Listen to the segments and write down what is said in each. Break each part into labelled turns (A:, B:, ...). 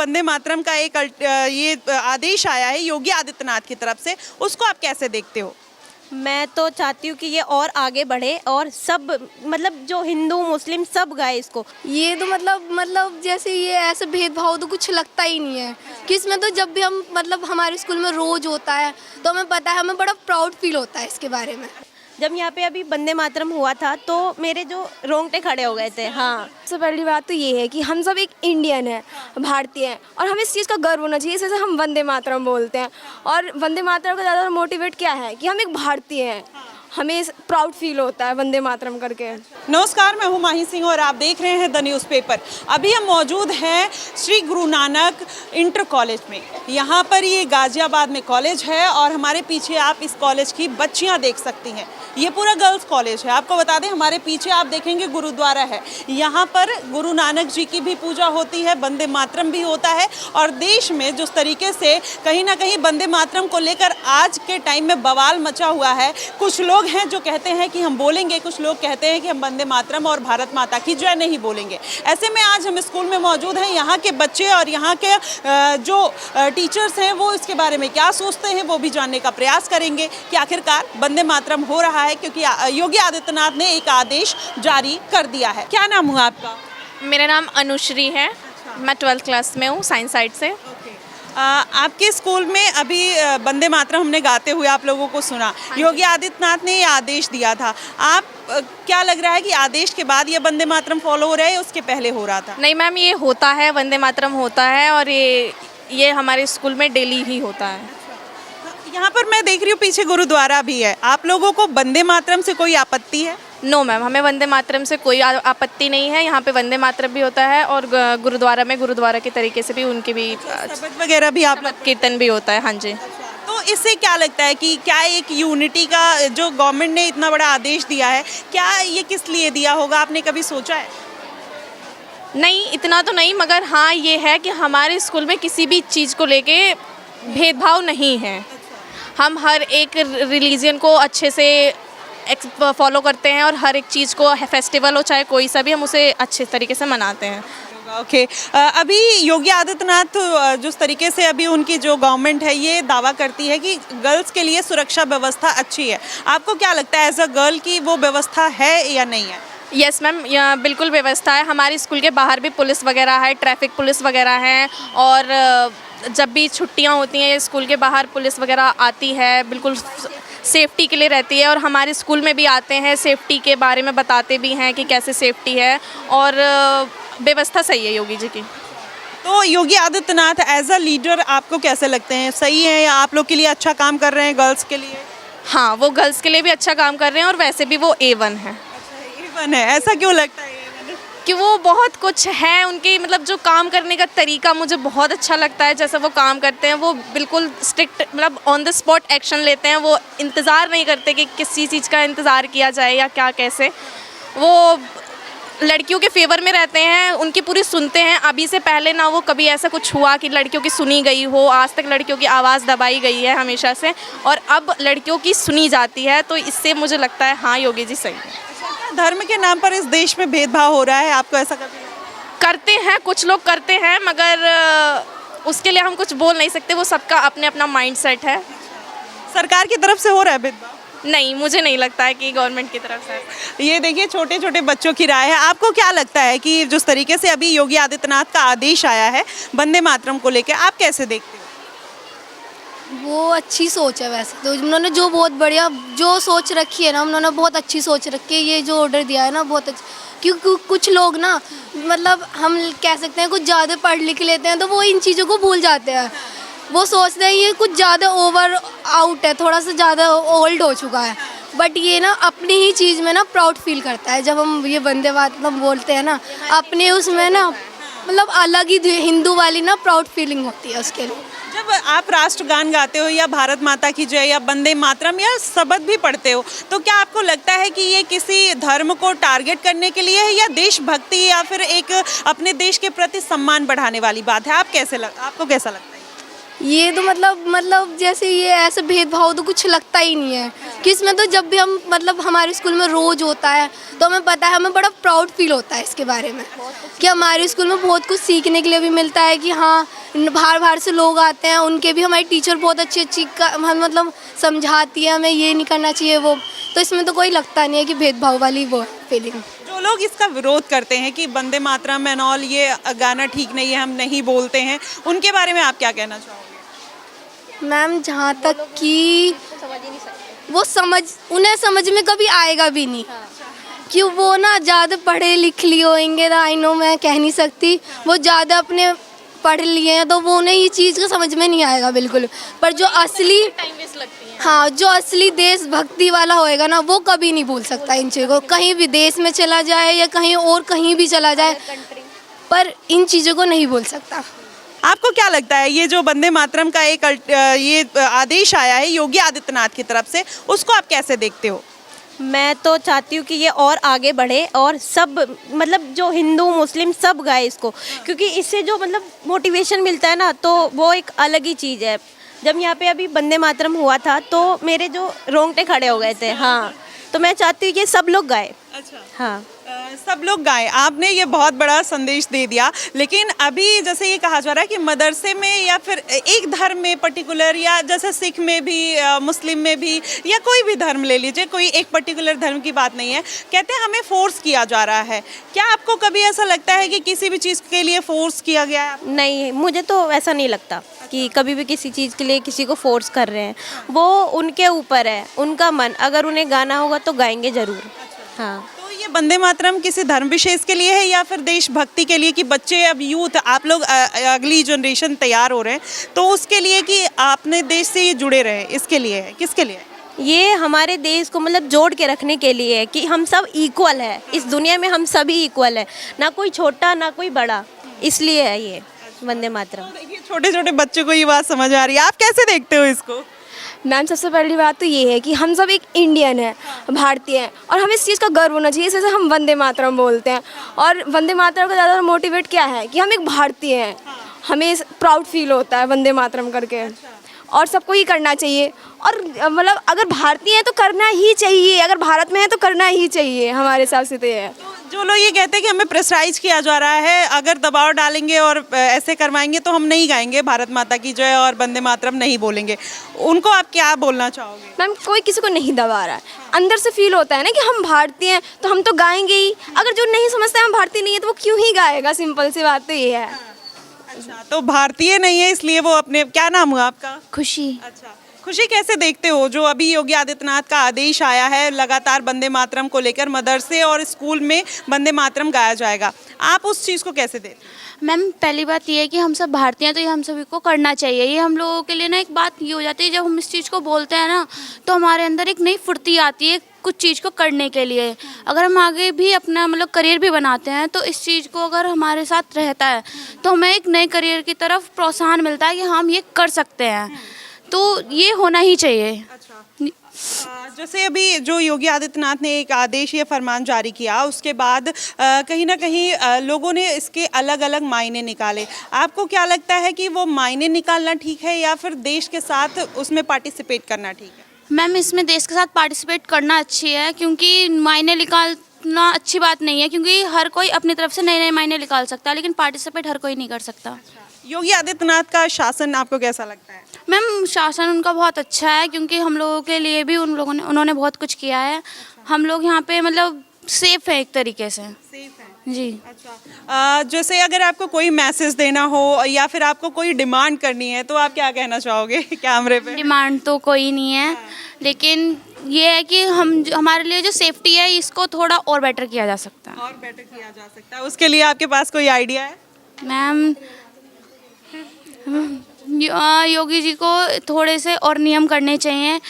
A: वंदे मातरम का एक ये आदेश आया है योगी आदित्यनाथ की तरफ से, उसको आप कैसे देखते हो?
B: मैं तो चाहती हूँ कि ये और आगे बढ़े और सब मतलब जो हिंदू मुस्लिम सब गाए इसको।
C: ये तो मतलब जैसे ये ऐसे भेदभाव तो कुछ लगता ही नहीं है कि इसमें तो जब भी हम मतलब हमारे स्कूल में रोज होता है तो हमें पता है, हमें बड़ा प्राउड फील होता है इसके बारे में।
B: जब यहाँ पे अभी वंदे मातरम हुआ था तो मेरे जो रोंगटे खड़े हो गए थे। हाँ,
D: सबसे पहली बात तो ये है कि हम सब एक इंडियन है, भारतीय हैं और हमें इस चीज़ का गर्व होना चाहिए। इस वजह से हम वंदे मातरम बोलते हैं और वंदे मातरम का ज़्यादा मोटिवेट क्या है कि हम एक भारतीय हैं, हमें प्राउड फील होता है वंदे मातरम करके।
A: नमस्कार, मैं हूं माही सिंह और आप देख रहे हैं द न्यूज़पेपर। अभी हम मौजूद हैं श्री गुरु नानक इंटर कॉलेज में। यहाँ पर ये गाजियाबाद में कॉलेज है और हमारे पीछे आप इस कॉलेज की बच्चियाँ देख सकती हैं। ये पूरा गर्ल्स कॉलेज है। आपको बता दें, हमारे पीछे आप देखेंगे गुरुद्वारा है। यहाँ पर गुरु नानक जी की भी पूजा होती है, वंदे मातरम भी होता है और देश में जिस तरीके से कहीं ना कहीं वंदे मातरम को लेकर आज के टाइम में बवाल मचा हुआ है। कुछ लोग हैं जो कहते हैं कि हम बोलेंगे, कुछ लोग कहते हैं कि हम वंदे मातरम और भारत माता की जय नहीं बोलेंगे। ऐसे में आज हम स्कूल में मौजूद हैं। यहाँ के बच्चे और यहाँ के जो टीचर्स हैं वो इसके बारे में क्या सोचते हैं वो भी जानने का प्रयास करेंगे कि आखिरकार वंदे मातरम हो रहा है, क्योंकि योगी आदित्यनाथ ने एक आदेश जारी कर दिया है। क्या नाम हुआ आपका?
E: मेरा नाम अनुश्री है। मैं 12th क्लास में हूँ, साइंस साइड से।
A: आपके स्कूल में अभी वंदे मातरम हमने गाते हुए आप लोगों को सुना। योगी आदित्यनाथ ने ये आदेश दिया था। आप क्या लग रहा है कि आदेश के बाद ये वंदे मातरम फॉलो हो रहा है या उसके पहले हो रहा था?
E: नहीं मैम, ये होता है, वंदे मातरम होता है और ये हमारे स्कूल में डेली ही होता है।
A: यहाँ पर मैं देख रही हूँ पीछे गुरुद्वारा भी है। आप लोगों को वंदे मातरम से कोई आपत्ति है?
E: नो मैम, हमें वंदे मातरम से कोई आपत्ति नहीं है। यहाँ पे वंदे मातरम भी होता है और गुरुद्वारा में गुरुद्वारा के तरीके से भी उनकी भी
A: शबद वगैरह भी आप लोग
E: कीर्तन भी होता है। हाँ जी।
A: तो इससे क्या लगता है कि क्या एक यूनिटी का जो गवर्नमेंट ने इतना बड़ा आदेश दिया है, क्या ये किस लिए दिया होगा? आपने कभी सोचा है?
E: नहीं, इतना तो नहीं, मगर हाँ ये है कि हमारे स्कूल में किसी भी चीज़ को लेके भेदभाव नहीं है। हम हर एक रिलीजन को अच्छे से फॉलो करते हैं और हर एक चीज़ को, फेस्टिवल हो चाहे कोई सा भी, हम उसे अच्छे तरीके से मनाते हैं।
A: ओके। अभी योगी आदित्यनाथ जिस तरीके से अभी उनकी जो गवर्नमेंट है ये दावा करती है कि गर्ल्स के लिए सुरक्षा व्यवस्था अच्छी है। आपको क्या लगता है एज अ गर्ल की वो व्यवस्था है या नहीं है?
E: यस मैम, यहाँ बिल्कुल व्यवस्था है। हमारे स्कूल के बाहर भी पुलिस वगैरह है, ट्रैफिक पुलिस वगैरह है और जब भी छुट्टियाँ होती हैं स्कूल के बाहर पुलिस वगैरह आती है, बिल्कुल सेफ्टी के लिए रहती है और हमारे स्कूल में भी आते हैं, सेफ्टी के बारे में बताते भी हैं कि कैसे सेफ्टी है और व्यवस्था सही है योगी जी की।
A: तो Yogi Adityanath as a leader आपको कैसे लगते हैं? सही है या आप लोग के लिए अच्छा काम कर रहे हैं गर्ल्स के लिए?
E: हाँ, वो गर्ल्स के लिए भी अच्छा काम कर रहे हैं और वैसे भी वो A1 है।
A: A1 है, ऐसा क्यों लगता है?
E: कि वो बहुत कुछ है उनके, मतलब जो काम करने का तरीका मुझे बहुत अच्छा लगता है। जैसा वो काम करते हैं वो बिल्कुल स्ट्रिक्ट, मतलब ऑन द स्पॉट एक्शन लेते हैं। वो इंतज़ार नहीं करते कि किसी चीज़ का इंतज़ार किया जाए या क्या कैसे। वो लड़कियों के फेवर में रहते हैं, उनकी पूरी सुनते हैं। अभी से पहले ना वो कभी ऐसा कुछ हुआ कि लड़कियों की सुनी गई हो। आज तक लड़कियों की आवाज़ दबाई गई है हमेशा से और अब लड़कियों की सुनी जाती है। तो इससे मुझे लगता है हाँ, योगी जी सही है।
A: धर्म के नाम पर इस देश में भेदभाव हो रहा है, आपको ऐसा कभी?
E: करते हैं, कुछ लोग करते हैं, मगर उसके लिए हम कुछ बोल नहीं सकते। वो सबका अपने अपना माइंडसेट है।
A: सरकार की तरफ से हो रहा है भेदभाव?
E: नहीं, मुझे नहीं लगता है कि गवर्नमेंट की तरफ से।
A: ये देखिए छोटे छोटे बच्चों की राय है। आपको क्या लगता है कि जिस तरीके से अभी योगी आदित्यनाथ का आदेश आया है वंदे मातरम को लेकर, आप कैसे देखते हो?
C: वो अच्छी सोच है वैसे तो। उन्होंने जो बहुत बढ़िया जो सोच रखी है ना, उन्होंने बहुत अच्छी सोच रखी है। ये जो ऑर्डर दिया है ना बहुत अच्छा, क्योंकि कुछ लोग ना मतलब हम कह सकते हैं कुछ ज़्यादा पढ़ लिख लेते हैं तो वो इन चीज़ों को भूल जाते हैं। वो सोचते हैं ये कुछ ज़्यादा ओवर आउट है, थोड़ा सा ज़्यादा ओल्ड हो चुका है। बट ये ना अपनी ही चीज़ में ना प्राउड फील करता है। जब हम ये वंदे मातरम बोलते हैं ना, अपने उसमें ना मतलब अलग ही हिंदू वाली ना प्राउड फीलिंग होती है उसके लिए।
A: जब आप राष्ट्रगान गाते हो या भारत माता की जय या वंदे मातरम या शबद भी पढ़ते हो, तो क्या आपको लगता है कि ये किसी धर्म को टारगेट करने के लिए है या देशभक्ति या फिर एक अपने देश के प्रति सम्मान बढ़ाने वाली बात है? आपको कैसा लगता है?
C: ये तो मतलब जैसे ये ऐसे भेदभाव तो कुछ लगता ही नहीं है कि इसमें तो जब भी हम मतलब हमारे स्कूल में रोज़ होता है तो हमें पता है, हमें बड़ा प्राउड फील होता है इसके बारे में कि हमारे स्कूल में बहुत कुछ सीखने के लिए भी मिलता है कि हाँ बाहर से लोग आते हैं, उनके भी हमारी टीचर बहुत अच्छी मतलब समझाती है हमें ये नहीं करना चाहिए वो, तो इसमें तो कोई लगता नहीं है कि भेदभाव वाली वो फीलिंग।
A: जो लोग इसका विरोध करते हैं कि वंदे मातरम एंड ऑल ये गाना ठीक नहीं है, हम नहीं बोलते हैं, उनके बारे में आप क्या कहना चाहोगे?
C: मैम जहाँ तक कि वो उन्हें समझ में कभी आएगा भी नहीं, क्यों वो ना ज़्यादा पढ़े लिख लिए होंगे ना, आई नो मैं कह नहीं सकती, वो ज़्यादा अपने पढ़ लिए हैं तो वो उन्हें ये चीज़ का समझ में नहीं आएगा बिल्कुल, पर जो असली हाँ जो असली देशभक्ति वाला होएगा ना वो कभी नहीं भूल सकता इन चीज़ों को, कहीं विदेश में चला जाए या कहीं और कहीं भी चला जाए, पर इन चीज़ों को नहीं भूल सकता।
A: आपको क्या लगता है ये जो वंदे मातरम का एक ये आदेश आया है योगी आदित्यनाथ की तरफ से, उसको आप कैसे देखते हो?
B: मैं तो चाहती हूँ कि ये और आगे बढ़े और सब मतलब जो हिंदू मुस्लिम सब गाए इसको, क्योंकि इससे जो मतलब मोटिवेशन मिलता है ना तो वो एक अलग ही चीज़ है। जब यहाँ पे अभी वंदे मातरम हुआ था तो मेरे जो रोंगटे खड़े हो गए थे। हाँ, तो मैं चाहती हूँ कि सब लोग गाए।
A: अच्छा,
B: हाँ
A: सब लोग गाएं। आपने ये बहुत बड़ा संदेश दे दिया, लेकिन अभी जैसे ये कहा जा रहा है कि मदरसे में या फिर एक धर्म में पर्टिकुलर, या जैसे सिख में भी मुस्लिम में भी या कोई भी धर्म ले लीजिए, कोई एक पर्टिकुलर धर्म की बात नहीं है, कहते हैं हमें फोर्स किया जा रहा है। क्या आपको कभी ऐसा लगता है कि किसी भी चीज़ के लिए फोर्स किया गया है?
B: नहीं, मुझे तो ऐसा नहीं लगता कि कभी भी किसी चीज़ के लिए किसी को फोर्स कर रहे हैं। वो उनके ऊपर है, उनका मन, अगर उन्हें गाना होगा तो गाएंगे ज़रूर। हाँ,
A: तो ये वंदे मातरम किसी धर्म विशेष के लिए है या फिर देशभक्ति के लिए कि बच्चे अब यूथ आप लोग अगली जनरेशन तैयार हो रहे हैं तो उसके लिए कि आपने देश से ये जुड़े रहे, इसके लिए है, किसके लिए है?
B: ये हमारे देश को मतलब जोड़ के रखने के लिए है कि हम सब इक्वल है इस दुनिया में, हम सभी इक्वल है, ना कोई छोटा ना कोई बड़ा, इसलिए है ये वंदे मातरम।
A: देखिए छोटे छोटे बच्चों को ये बात समझ आ रही है, आप कैसे देखते हो इसको?
D: मैम सबसे पहली बात तो ये है कि हम सब एक इंडियन है, भारतीय हैं, और हमें इस चीज़ का गर्व होना चाहिए, जैसे हम वंदे मातरम बोलते हैं। और वंदे मातरम का ज़्यादा मोटिवेट क्या है कि हम एक भारतीय हैं, हमें प्राउड फील होता है वंदे मातरम करके, और सबको ही करना चाहिए। और मतलब अगर भारतीय हैं तो करना ही चाहिए, अगर भारत में है तो करना ही चाहिए, हमारे हिसाब से तो ये है।
A: जो लोग ये कहते हैं कि हमें प्रेशराइज किया जा रहा है, अगर दबाव डालेंगे और ऐसे करवाएंगे तो हम नहीं गाएंगे भारत माता की जय और वंदे मातरम नहीं बोलेंगे, उनको आप क्या बोलना चाहोगे?
D: मैम कोई किसी को नहीं दबा रहा है, अंदर से फील होता है ना कि हम भारतीय हैं तो हम तो गाएंगे ही। अगर जो नहीं समझता है हम भारतीय नहीं है तो वो क्यों ही गाएगा, सिंपल सी बात तो ये है।
A: अच्छा, तो भारतीय नहीं है इसलिए वो अपने, क्या नाम हुआ आपका?
C: खुशी।
A: अच्छा, खुशी कैसे देखते हो जो अभी योगी आदित्यनाथ का आदेश आया है लगातार वंदे मातरम को लेकर मदरसे और स्कूल में वंदे मातरम गाया जाएगा, आप उस चीज़ को कैसे देखते हो?
F: मैम पहली बात ये है कि हम सब भारतीय हैं तो ये हम सभी को करना चाहिए। ये हम लोगों के लिए ना एक बात ये हो जाती है, जब हम इस चीज़ को बोलते हैं ना तो हमारे अंदर एक नई फुर्ती आती है कुछ चीज़ को करने के लिए। अगर हम आगे भी अपना मतलब करियर भी बनाते हैं तो इस चीज़ को अगर हमारे साथ रहता है तो हमें एक नए करियर की तरफ प्रोत्साहन मिलता है कि हम ये कर सकते हैं, तो ये होना ही चाहिए।
A: जैसे अभी जो योगी आदित्यनाथ ने एक आदेश या फरमान जारी किया उसके बाद कहीं ना कहीं लोगों ने इसके अलग अलग मायने निकाले, आपको क्या लगता है कि वो मायने निकालना ठीक है या फिर देश के साथ उसमें पार्टिसिपेट करना ठीक है?
F: मैम इसमें देश के साथ पार्टिसिपेट करना अच्छी है, क्योंकि मायने निकालना अच्छी बात नहीं है, क्योंकि हर कोई अपनी तरफ से नए नए मायने निकाल सकता है, लेकिन पार्टिसिपेट हर कोई नहीं कर सकता।
A: योगी आदित्यनाथ का शासन आपको कैसा लगता है?
F: मैम शासन उनका बहुत अच्छा है, क्योंकि हम लोगों के लिए भी उन्होंने बहुत कुछ किया है। हम लोग यहाँ पे मतलब सेफ है एक तरीके से।
A: सेफ है
F: जी।
A: अच्छा, जैसे अगर आपको कोई मैसेज देना हो या फिर आपको कोई डिमांड करनी है तो आप क्या कहना चाहोगे कैमरे पे?
F: डिमांड तो कोई नहीं है, लेकिन ये है कि हमारे लिए जो सेफ्टी है इसको थोड़ा और बेटर किया जा सकता है।
A: और बेटर किया जा सकता है, उसके लिए आपके पास कोई आइडिया है?
F: मैम योगी जी को थोड़े से और नियम करने चाहिए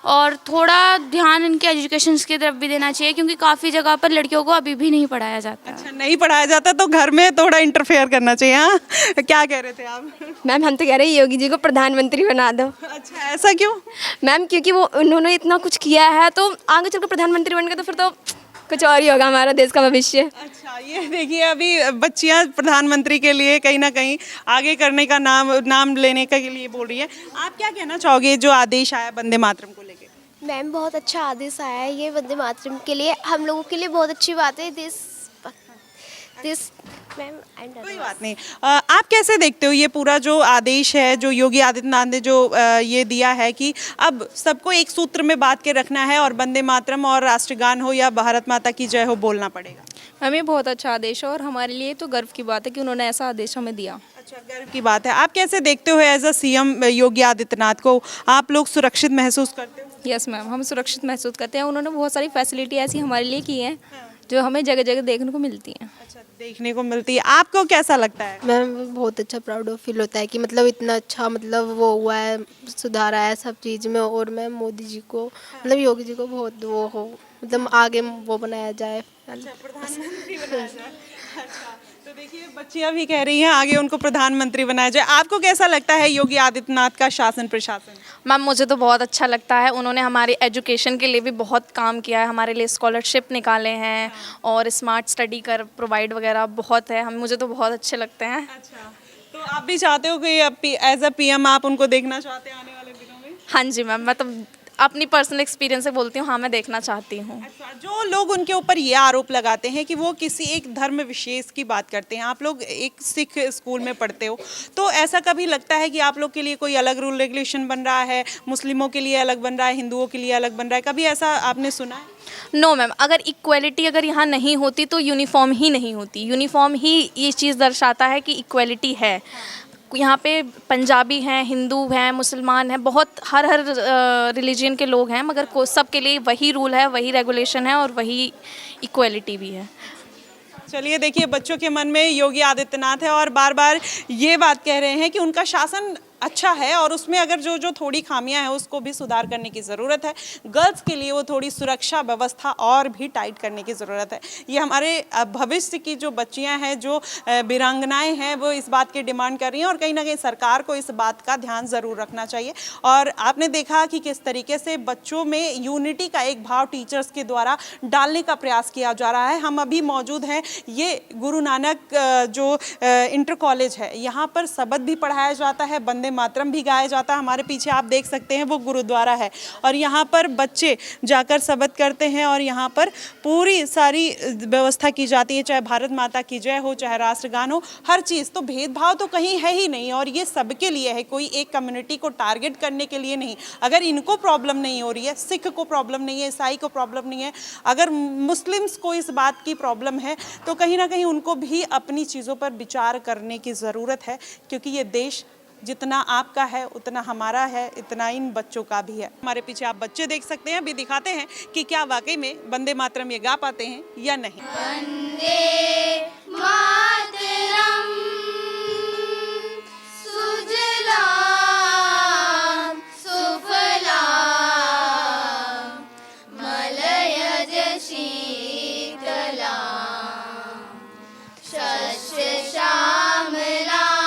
F: और थोड़ा ध्यान इनके एजुकेशंस की तरफ भी देना चाहिए, क्योंकि काफ़ी जगह पर लड़कियों को अभी भी नहीं पढ़ाया जाता।
A: अच्छा, नहीं पढ़ाया जाता तो घर में थोड़ा इंटरफेयर करना चाहिए। हाँ, क्या कह रहे थे आप?
D: मैम हम तो कह रहे हैं योगी जी को प्रधानमंत्री बना दो।
A: अच्छा, ऐसा क्यों?
D: मैम क्योंकि वो उन्होंने इतना कुछ किया है तो आगे चलकर प्रधानमंत्री बन गए तो फिर तो कुछ और ही होगा हमारा देश का भविष्य।
A: अच्छा, ये देखिए अभी बच्चियां प्रधानमंत्री के लिए कहीं ना कहीं आगे करने का नाम लेने के लिए बोल रही है। आप क्या कहना चाहोगे जो आदेश आया वंदे मातरम को लेके?
G: मैम बहुत अच्छा आदेश आया है ये वंदे मातरम के लिए, हम लोगों के लिए बहुत अच्छी बात है। दिस मैम
A: कोई बात नहीं। आप कैसे देखते हो ये पूरा जो आदेश है जो योगी आदित्यनाथ ने जो ये दिया है कि अब सबको एक सूत्र में बांध के रखना है और वंदे मातरम और राष्ट्रगान हो या भारत माता की जय हो बोलना पड़ेगा?
D: मैम ये बहुत अच्छा आदेश है और हमारे लिए तो गर्व की बात है कि उन्होंने ऐसा आदेश हमें दिया।
A: अच्छा, गर्व की बात है। आप कैसे देखते हो as a CM Yogi Adityanath को, आप लोग सुरक्षित महसूस करते हो?
D: यस मैम, हम सुरक्षित महसूस करते हैं। उन्होंने बहुत सारी फैसिलिटी ऐसी हमारे लिए की हैं जो हमें जगह जगह देखने को मिलती हैं।
A: अच्छा, देखने को मिलती है। आपको कैसा लगता है?
H: मैम बहुत अच्छा प्राउड फील होता है कि मतलब इतना अच्छा मतलब वो हुआ है, सुधार आया सब चीज़ में। और मैम मोदी जी को मतलब योगी जी को बहुत वो हो मतलब आगे वो बनाया जाए,
A: प्रधानमंत्री बनाया जाए। अच्छा, तो देखिए बच्चियां भी कह रही हैं आगे उनको प्रधानमंत्री बनाया जाए। आपको कैसा लगता है योगी आदित्यनाथ का शासन प्रशासन?
E: मैम मुझे तो बहुत अच्छा लगता है, उन्होंने हमारे एजुकेशन के लिए भी बहुत काम किया है, हमारे लिए स्कॉलरशिप निकाले हैं और स्मार्ट स्टडी कर प्रोवाइड वगैरह बहुत है, हम मुझे तो बहुत अच्छे लगते हैं।
A: अच्छा, तो आप भी चाहते हो कि एज अ पीएम आप उनको देखना चाहते हैं आने वाले दिनों में?
E: हाँ जी मैम, मैं तो अपनी पर्सनल एक्सपीरियंस से बोलती हूँ, हाँ मैं देखना चाहती हूँ।
A: अच्छा, जो लोग उनके ऊपर ये आरोप लगाते हैं कि वो किसी एक धर्म विशेष की बात करते हैं, आप लोग एक सिख स्कूल में पढ़ते हो, तो ऐसा कभी लगता है कि आप लोग के लिए कोई अलग रूल रेगुलेशन बन रहा है, मुस्लिमों के लिए अलग बन रहा है, हिंदुओं के लिए अलग बन रहा है, कभी ऐसा आपने सुना है?
E: नो मैम, अगर इक्वलिटी अगर यहाँ नहीं होती तो यूनिफॉर्म ही नहीं होती, यूनिफॉर्म ही ये चीज़ दर्शाता है कि इक्वलिटी है। यहाँ पे पंजाबी हैं, हिंदू हैं, मुसलमान हैं, बहुत हर रिलीजन के लोग हैं, मगर सब के लिए वही रूल है, वही रेगुलेशन है और वही इक्वलिटी भी है।
A: चलिए देखिए बच्चों के मन में योगी आदित्यनाथ है और बार बार ये बात कह रहे हैं कि उनका शासन अच्छा है और उसमें अगर जो जो थोड़ी खामियां हैं उसको भी सुधार करने की ज़रूरत है। गर्ल्स के लिए वो थोड़ी सुरक्षा व्यवस्था और भी टाइट करने की ज़रूरत है। ये हमारे भविष्य की जो बच्चियां हैं, जो वीरांगनाएं हैं, वो इस बात की डिमांड कर रही हैं और कहीं ना कहीं सरकार को इस बात का ध्यान ज़रूर रखना चाहिए। और आपने देखा कि किस तरीके से बच्चों में यूनिटी का एक भाव टीचर्स के द्वारा डालने का प्रयास किया जा रहा है। हम अभी मौजूद हैं ये गुरु नानक जो इंटर कॉलेज है, यहाँ पर शबद भी पढ़ाया जाता है, वंदे मातरम भी गाया जाता है। हमारे पीछे आप देख सकते हैं वो गुरुद्वारा है और यहाँ पर बच्चे जाकर शबद करते हैं और यहाँ पर पूरी सारी व्यवस्था की जाती है, चाहे भारत माता की जय हो, चाहे राष्ट्रगान हो, हर चीज़। तो भेदभाव तो कहीं है ही नहीं और ये सबके लिए है, कोई एक कम्युनिटी को टारगेट करने के लिए नहीं। अगर इनको प्रॉब्लम नहीं हो रही है, सिख को प्रॉब्लम नहीं है, ईसाई को प्रॉब्लम नहीं है, अगर मुस्लिम्स को इस बात की प्रॉब्लम है तो कहीं ना कहीं उनको भी अपनी चीज़ों पर विचार करने की ज़रूरत है, क्योंकि ये देश जितना आपका है उतना हमारा है, इतना इन बच्चों का भी है। हमारे पीछे आप बच्चे देख सकते हैं, अभी दिखाते हैं कि क्या वाकई में वंदे मातरम ये गा पाते हैं या नहीं।
I: वंदे मातरम सुजलाम सुफलाम मलयज शीतलाम शस्य श्यामलाम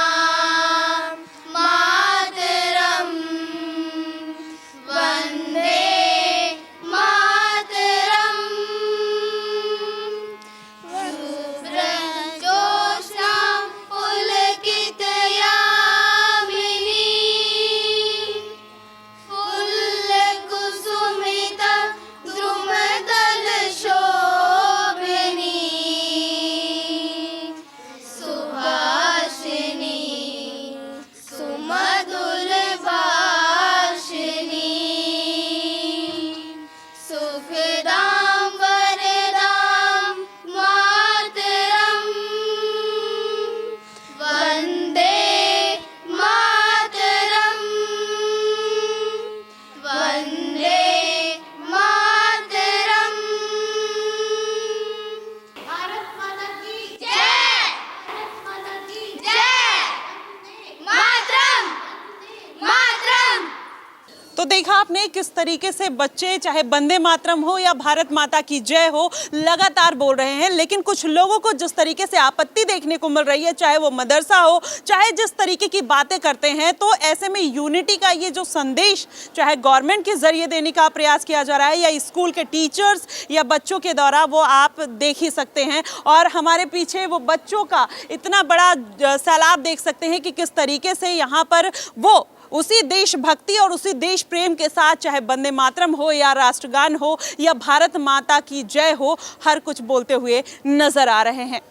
A: आपने किस तरीके से बच्चे चाहे वंदे मातरम हो या भारत माता की जय हो लगातार बोल रहे हैं, लेकिन कुछ लोगों को जिस तरीके से आपत्ति देखने को मिल रही है, चाहे वो मदरसा हो, चाहे जिस तरीके की बातें करते हैं, तो ऐसे में यूनिटी का ये जो संदेश चाहे गवर्नमेंट के जरिए देने का प्रयास किया जा रहा है या स्कूल के टीचर्स या बच्चों के द्वारा, वो आप देख ही सकते हैं। और हमारे पीछे वो बच्चों का इतना बड़ा सैलाब देख सकते हैं कि किस तरीके से यहाँ पर वो उसी देशभक्ति और उसी देश प्रेम के साथ, चाहे वंदे मातरम हो या राष्ट्रगान हो या भारत माता की जय हो, हर कुछ बोलते हुए नजर आ रहे हैं।